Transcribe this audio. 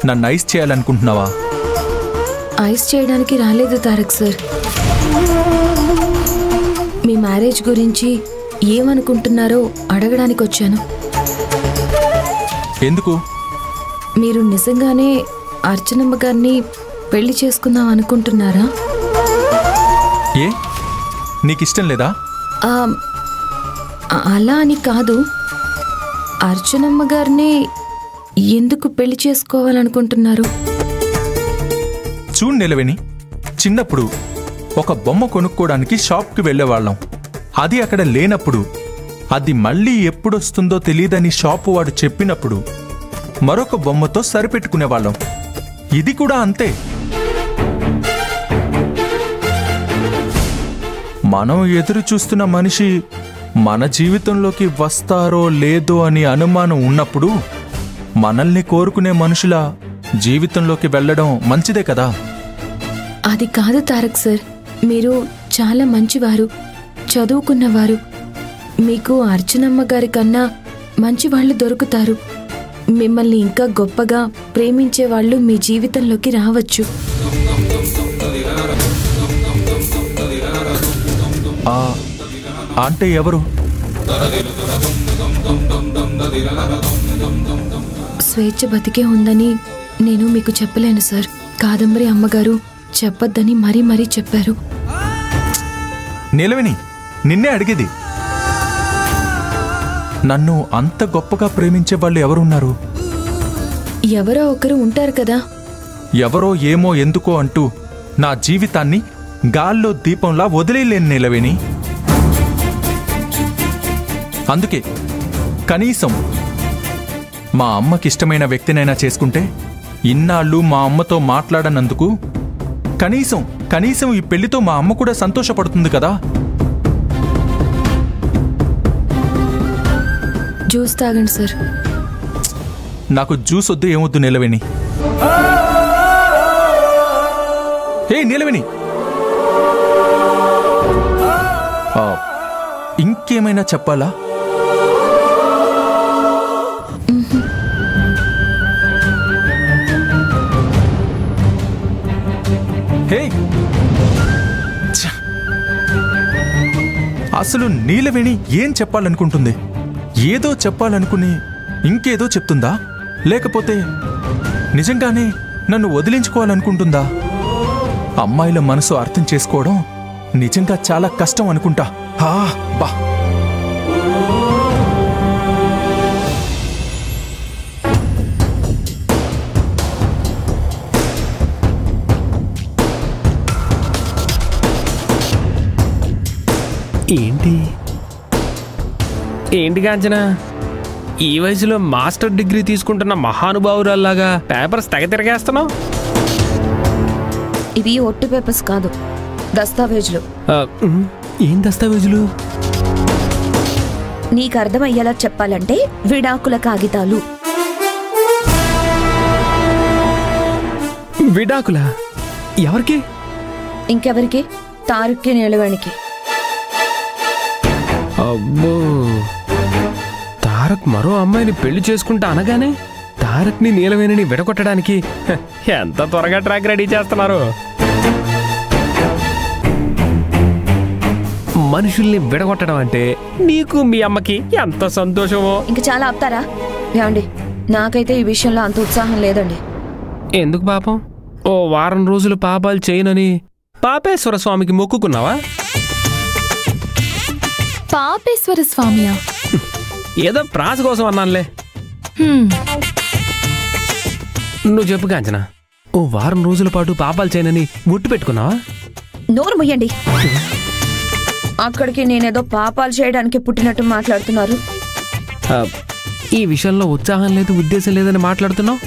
నన్ను ice చేయాలనుకుంటున్నావా? Ice చేయడానికి రాలేదు తారక్ సార్. మీ మ్యారేజ్ గురించి ఏమనుకుంటున్నారో అడగడానికి వచ్చాను. ఎందుకు? మీరు నిజంగానే అర్చనమ్మ గారిని పెళ్లి చేసుకుందాం అనుకుంటున్నారా? ఏ, నీకిష్టం లేదా? అలా అని కాదు. అర్చనమ్మ గారిని ఎందుకు పెళ్లి చేసుకోవాలనుకుంటున్నారు? చూడు నిలవేణి, చిన్నప్పుడు ఒక బొమ్మ కొనుక్కోవడానికి షాప్కి వెళ్ళేవాళ్ళం. అది అక్కడ లేనప్పుడు, అది మళ్ళీ ఎప్పుడొస్తుందో తెలియదని షాపు వాడు చెప్పినప్పుడు మరొక బొమ్మతో సరిపెట్టుకునేవాళ్ళం. ఇది కూడా అంతే. మనం ఎదురు చూస్తున్న మనిషి మన జీవితంలోకి వస్తారో లేదో అని అనుమానం ఉన్నప్పుడు మనల్ని కోరుకునే మనుషుల జీవితంలోకి వెళ్ళడం మంచిదే కదా. అది కాదు తారక్ సార్, మీరు చాలా మంచివారు, చదువుకున్నవారు. మీకు అర్చనమ్మ గారి కన్నా మంచి వాళ్ళు దొరుకుతారు. మిమ్మల్ని ఇంకా గొప్పగా ప్రేమించే వాళ్ళు మీ జీవితంలోకి రావచ్చు. అంటే ఎవరు? స్వేచ్ఛ బతికే ఉందని నేను మీకు చెప్పలేను సార్. కాదంబరి అమ్మగారు చెప్పొద్దని మరీ మరీ చెప్పారు. నిలవిని, నిన్నే అడిగేది. నన్ను అంత గొప్పగా ప్రేమించే వాళ్ళు ఎవరున్నారు? ఎవరో ఒకరు ఉంటారు కదా. ఎవరో ఏమో ఎందుకో అంటూ నా జీవితాన్ని గాల్లో దీపంలా వదిలేలేను నిలవేని. అందుకే కనీసం మా అమ్మకిష్టమైన వ్యక్తినైనా చేసుకుంటే, ఇన్నాళ్ళు మా అమ్మతో మాట్లాడనందుకు కనీసం ఈ పెళ్లితో మా అమ్మ కూడా సంతోషపడుతుంది కదా. జ్యూస్ తాగండి సార్. నాకు జ్యూస్ వద్దు, ఏమొద్దు నిలవేని. ఏ నిలవేని, ఇంకేమైనా చెప్పాలా? హే, అసలు నీలవేణి ఏం చెప్పాలనుకుంటుంది? ఏదో చెప్పాలనుకుని ఇంకేదో చెప్తుందా? లేకపోతే నిజంగానే నన్ను వదిలించుకోవాలనుకుంటుందా? అమ్మాయిల మనసు అర్థం చేసుకోవడం నిజంగా చాలా కష్టం అనుకుంటా. బా, ఏంటి కాంచనా, ఈ వయసులో మాస్టర్ డిగ్రీ తీసుకుంటున్న మహానుభావురాల్లాగా పేపర్స్ తెగ తిరగేస్తున్నావు? ఇవి ఒట్టు పేపర్స్ కాదు, దస్తావేజులు. ఏం దస్తావేజులు? నీకు అర్థమయ్యేలా చెప్పాలంటే విడాకుల కాగితాలు. విడాకులా? ఎవరికి? ఇంకెవరికి? తారక్కి, నిలవేణికి. అబ్బో, తారక్ మరో అమ్మాయిని పెళ్లి చేసుకుంటా అనగానే తారక్ని నీలవేణిని విడగొట్టడానికి ఎంత త్వరగా ట్రాక్ రెడీ చేస్తున్నారు. మనుషుల్ని విడగొట్టడం అంటే నీకు మీ అమ్మకి ఎంత సంతోషమో. ఇంక చాలా ఆపుతారా? ఏమండి, నాకైతే ఈ విషయంలో అంత ఉత్సాహం లేదండి. ఎందుకు పాపం? ఓ వారం రోజులు పాపాలు చేయనని పాపేశ్వర స్వామికి మొక్కుకున్నావా? పాపేశ్వర స్వామియా? ఏదో ప్రాస కోసం అన్నానులే. నువ్వు చెప్పు కాంచనా, ఓ వారం రోజుల పాటు పాపాలు చేయనని ముట్టు పెట్టుకున్నావా? నోరు ముయ్యండి. అక్కడికి నేనేదో పాపాలు చేయడానికి పుట్టినట్టు మాట్లాడుతున్నారు. ఈ విషయంలో ఉత్సాహం లేదు, ఉద్దేశం లేదని మాట్లాడుతున్నావు.